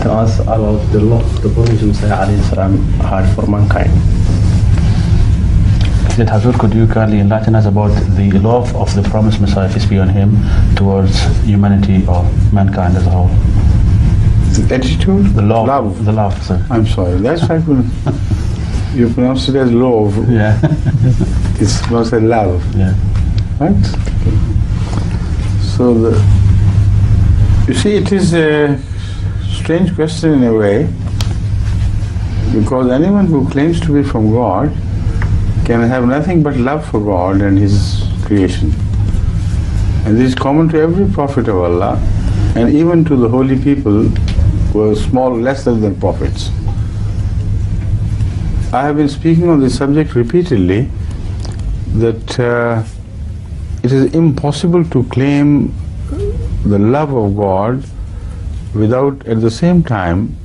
to ask about the love the Prophet Muhammad had for mankind. Sayyid Hazur, could you kindly enlighten us about the love of the promised Messiah, peace be on him, towards humanity or mankind as a whole? The attitude? The love. The love, sir. I'm sorry, that's right. You pronounce it as love. Yeah. It's pronounced as love. Yeah. Right? So, you see, it is a strange question in a way, because anyone who claims to be from God can have nothing but love for God and His creation. And this is common to every prophet of Allah, and even to the holy people who are small, lesser than prophets. I have been speaking on this subject repeatedly, that it is impossible to claim the love of God without at the same time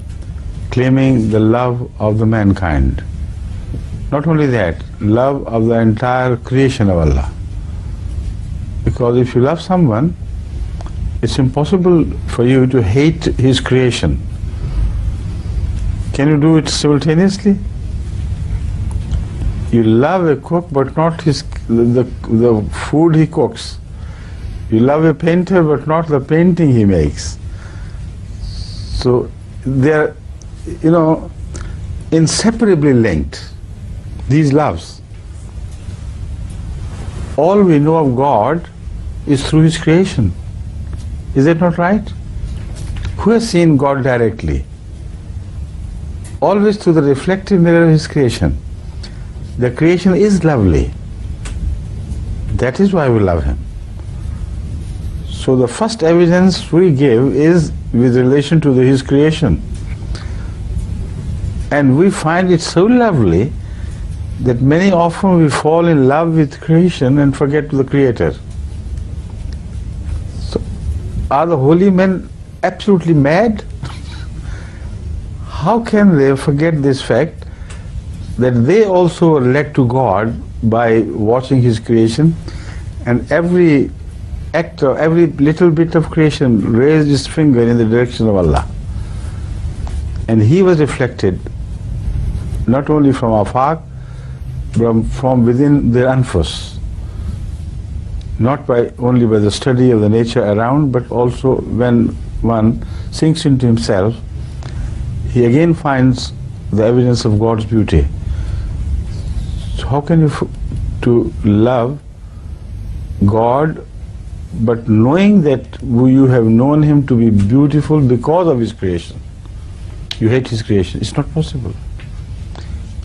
claiming the love of the mankind. Not only that, love of the entire creation of Allah. Because if you love someone, it's impossible for you to hate his creation. Can you do it simultaneously? You love a cook but not the food he cooks. You love a painter but not the painting he makes. So they are, inseparably linked, these loves. All we know of God is through His creation. Is that not right? Who has seen God directly? Always through the reflective mirror of His creation. The creation is lovely. That is why we love Him. So the first evidence we give is with relation to His creation. And we find it so lovely that many often we fall in love with creation and forget the Creator. So are the holy men absolutely mad? How can they forget this fact that they also were led to God by watching His creation, and every actor, every little bit of creation raised his finger in the direction of Allah. And he was reflected not only from afar, but from within their anfus. Not only by the study of the nature around, but also when one sinks into himself, he again finds the evidence of God's beauty. So how can you to love God, but knowing that you have known Him to be beautiful because of His creation, you hate His creation? It's not possible.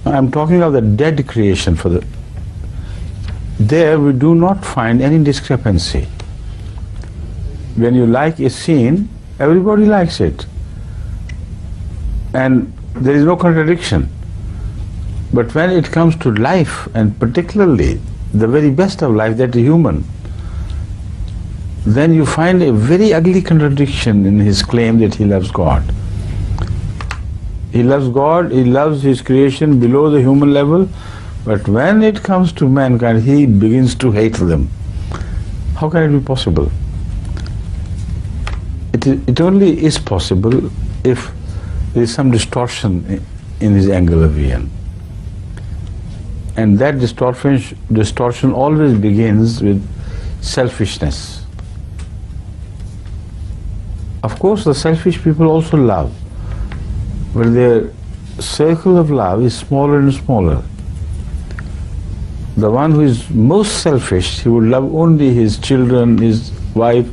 I'm talking of the dead creation. There we do not find any discrepancy. When you like a scene, everybody likes it, and there is no contradiction. But when it comes to life, and particularly the very best of life, that is human, then you find a very ugly contradiction in his claim that he loves God. He loves God, he loves his creation below the human level, but when it comes to mankind, he begins to hate them. How can it be possible? It only is possible if there is some distortion in his angle of vision. And that distortion always begins with selfishness. Of course, the selfish people also love, but their circle of love is smaller and smaller. The one who is most selfish, he would love only his children, his wife,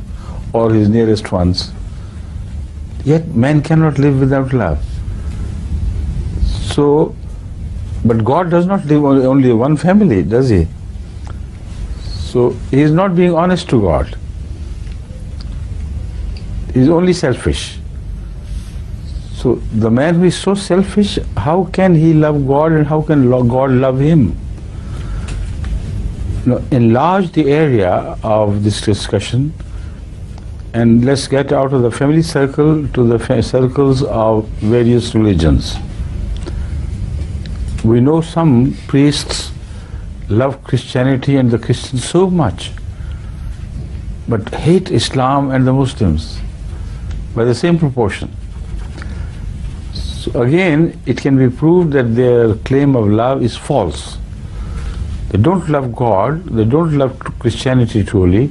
or his nearest ones. Yet man cannot live without love. So, but God does not live only one family, does He? So he is not being honest to God. He is only selfish. So the man who is so selfish, how can he love God and how can God love him? Now, enlarge the area of this discussion and let's get out of the family circle to the circles of various religions. We know some priests love Christianity and the Christians so much, but hate Islam and the Muslims by the same proportion. So again, it can be proved that their claim of love is false. They don't love God, they don't love Christianity truly,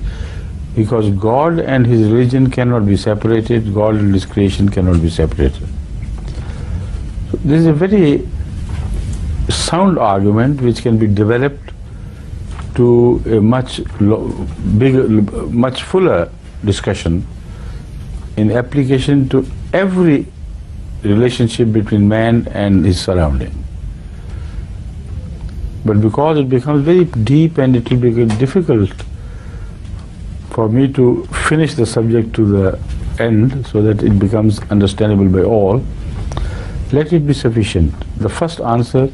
because God and His religion cannot be separated, God and His creation cannot be separated. So this is a very sound argument which can be developed to a much bigger, much fuller discussion in application to every relationship between man and his surrounding. But because it becomes very deep and it will be difficult for me to finish the subject to the end so that it becomes understandable by all, let it be sufficient. The first answer,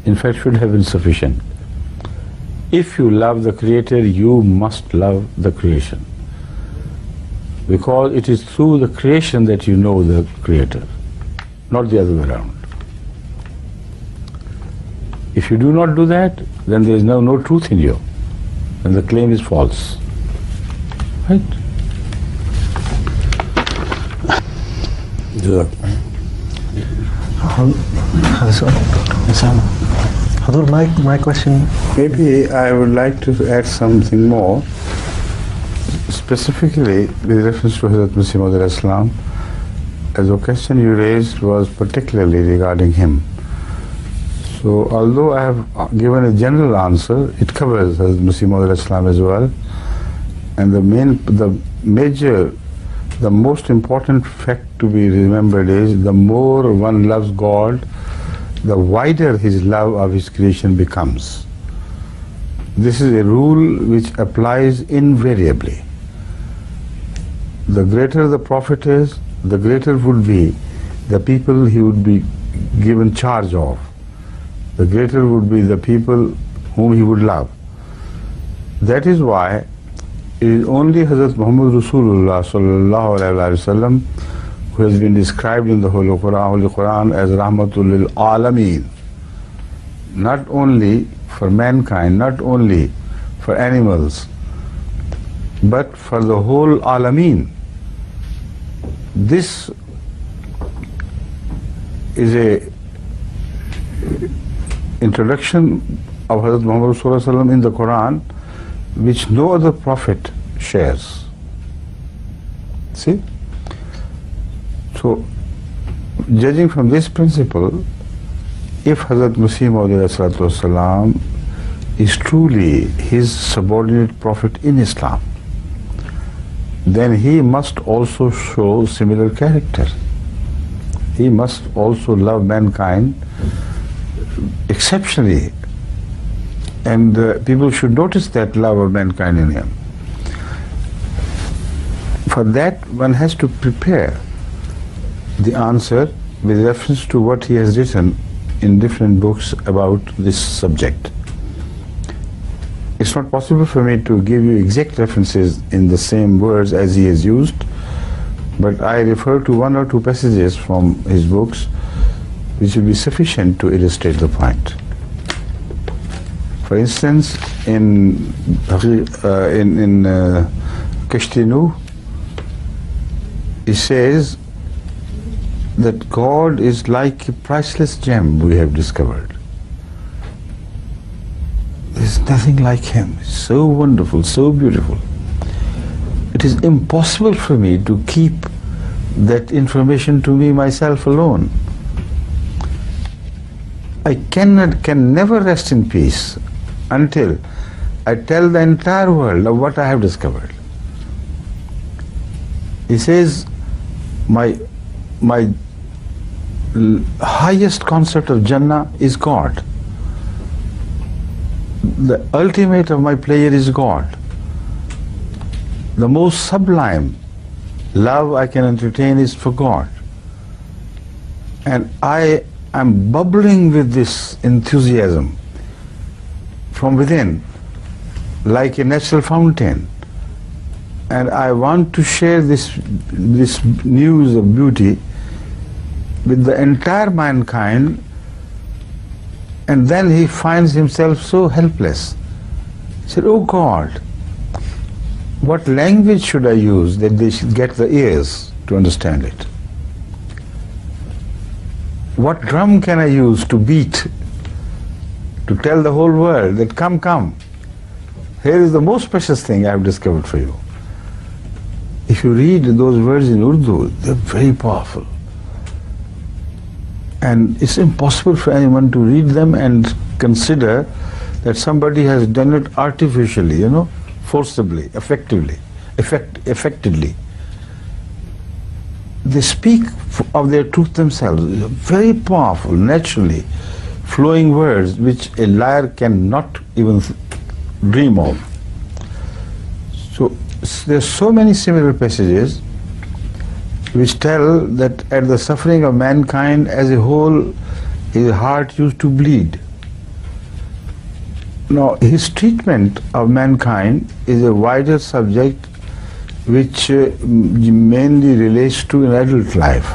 in fact, should have been sufficient. If you love the Creator, you must love the creation. Because it is through the creation that you know the Creator, not the other way around. If you do not do that, then there is no truth in you, and the claim is false. Right? Hadur, my question. Maybe I would like to add something more, specifically with reference to Hazrat Masih Maud Islam, as the question you raised was particularly regarding him. So although I have given a general answer, it covers Hazrat Masih Maud Islam as well. And the most important fact to be remembered is the more one loves God, the wider his love of his creation becomes. This is a rule which applies invariably. The greater the Prophet is, the greater would be the people he would be given charge of. The greater would be the people whom he would love. That is why it is only Hazrat Muhammad Rasulullah sallallahu alaihi wasallam who has been described in the Holy Quran as Rahmatul lil Alameen. Not only for mankind, not only for animals, but for the whole Alameen. This is a introduction of Hazrat Muhammad Rasulullah in the Quran which no other prophet shares. See? So, judging from this principle, if Hazrat Masih Maud is truly his subordinate prophet in Islam, then he must also show similar character. He must also love mankind exceptionally, and people should notice that love of mankind in him. For that, one has to prepare the answer with reference to what he has written in different books about this subject. It's not possible for me to give you exact references in the same words as he has used, but I refer to one or two passages from his books which will be sufficient to illustrate the point. For instance, in Kashti Nuh, he says that God is like a priceless gem we have discovered. There's nothing like him. So wonderful, so beautiful. It is impossible for me to keep that information to me myself alone. I can never rest in peace until I tell the entire world of what I have discovered. He says, my highest concept of Jannah is God. The ultimate of my pleasure is God. The most sublime love I can entertain is for God. And I am bubbling with this enthusiasm from within, like a natural fountain. And I want to share this news of beauty with the entire mankind, and then he finds himself so helpless. He said, "Oh God, what language should I use that they should get the ears to understand it?" what drum can I use to beat, to tell the whole world that come, come. Here is the most precious thing I have discovered for you. If you read those words in Urdu, they're very powerful. And it's impossible for anyone to read them and consider that somebody has done it artificially, forcibly, affectedly. They speak of their truth themselves. Very powerful, naturally flowing words which a liar cannot even dream of. So there's so many similar passages which tell that at the suffering of mankind as a whole, his heart used to bleed. Now, his treatment of mankind is a wider subject which mainly relates to an adult life.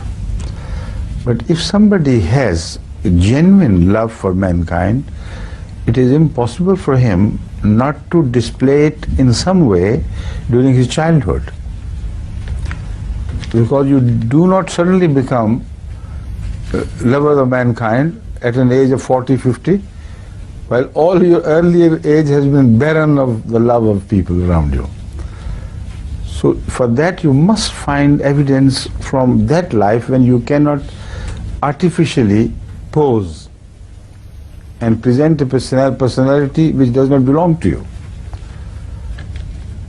But if somebody has a genuine love for mankind, it is impossible for him not to display it in some way during his childhood. Because you do not suddenly become lover of mankind at an age of 40, 50, while all your earlier age has been barren of the love of people around you. So for that you must find evidence from that life when you cannot artificially pose and present a personality which does not belong to you,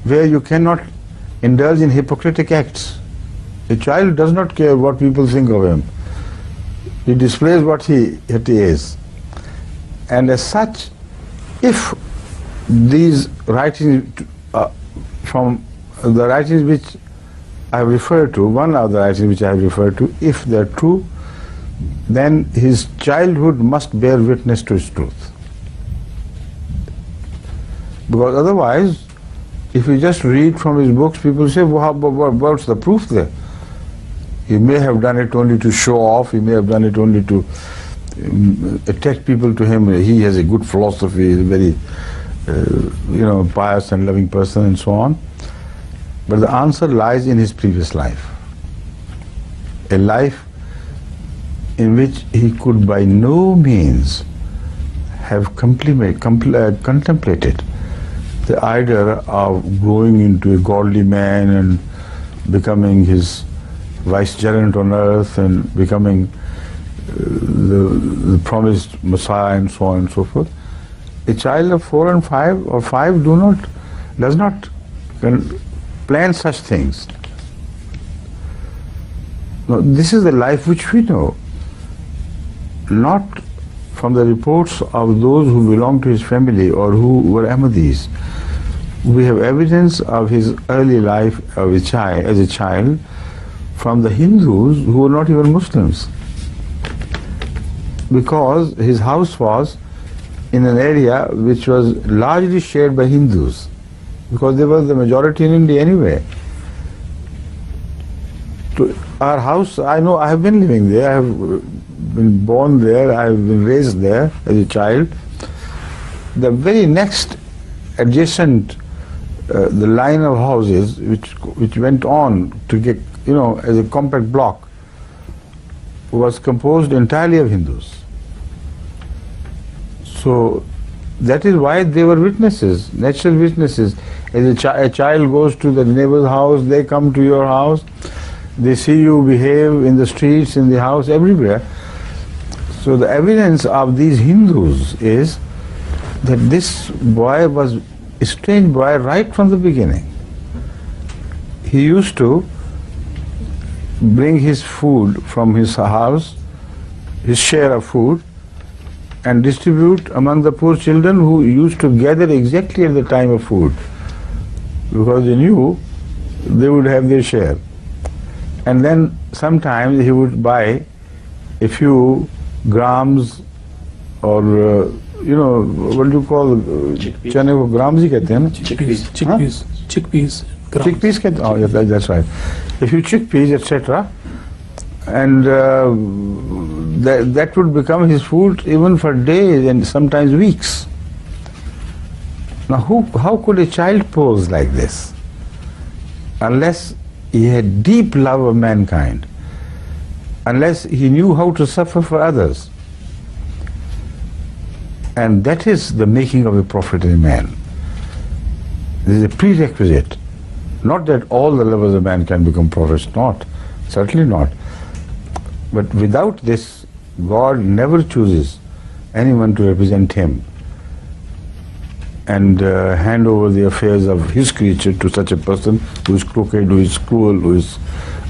where you cannot indulge in hypocritical acts. A child does not care what people think of him. He displays what he is. And as such, if these writings from the writings which I have referred to, one of the writings which I have referred to, if they are true, then his childhood must bear witness to his truth. Because otherwise, if you just read from his books, people say, well, what's the proof there? He may have done it only to show off, he may have done it only to attract people to him. He has a good philosophy, he's a very pious and loving person and so on. But the answer lies in his previous life. A life in which he could by no means have contemplated the idea of growing into a godly man and becoming his vicegerent on earth and becoming the promised Messiah and so on and so forth. A child of 4 and 5 or 5 does not plan such things. Now, this is the life which we know, not from the reports of those who belong to his family or who were Ahmadis. We have evidence of his early life as a child from the Hindus who were not even Muslims, because his house was in an area which was largely shared by Hindus, because they were the majority in India anyway. To our house, I know, I have been living there, I have been born there, I have been raised there as a child. The very next adjacent, the line of houses which went on to get, as a compact block, was composed entirely of Hindus. So that is why they were witnesses, natural witnesses. As a child goes to the neighbor's house, they come to your house, they see you behave in the streets, in the house, everywhere. So the evidence of these Hindus is that this boy was a strange boy right from the beginning. He used to bring his food from his house, his share of food, and distribute among the poor children who used to gather exactly at the time of food, because they knew they would have their share. And then sometimes he would buy a few grams or what do you call chane ko grams hi kehte hain na? Chickpeas. Chickpeas kehte, oh yeah, that's right. A few chickpeas, etc. And that would become his food even for days and sometimes weeks. Now how could a child pose like this unless he had deep love of mankind, unless he knew how to suffer for others. And that is the making of a prophet in man. This is a prerequisite. Not that all the levels of man can become prophets, not. Certainly not. But without this, God never chooses anyone to represent him and hand over the affairs of his creature to such a person who is crooked, who is cruel, who is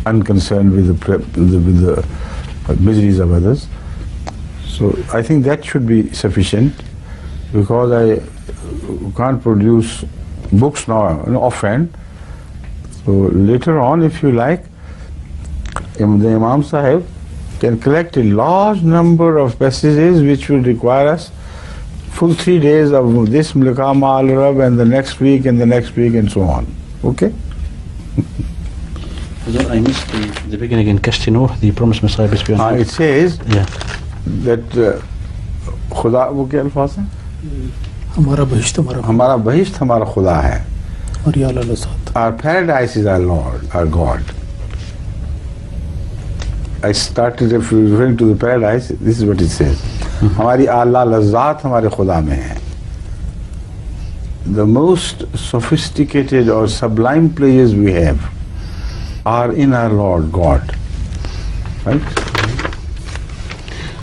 unconcerned with the miseries of others. So I think that should be sufficient, because I can't produce books now, offhand. So later on, if you like, the Imam Sahib can collect a large number of passages which will require us full 3 days of this Maqam al-Arab and the next week and the next week and so on. Okay? I missed the beginning in Kashti Nuh, the promised Messiah, peace be on him. It says Yeah. that खुदा वो क्या अल्फाज है? हमारा बहिश्त हमारा हमारा बहिश्त हमारा खुदा है. और या अल्लाह साथ. Our paradise is our Lord, our God. I started referring to the paradise. This is what it says. हमारी आला लज़्ज़ात हमारे खुदा में है. The most sophisticated or sublime pleasures we have are in our Lord God. Right?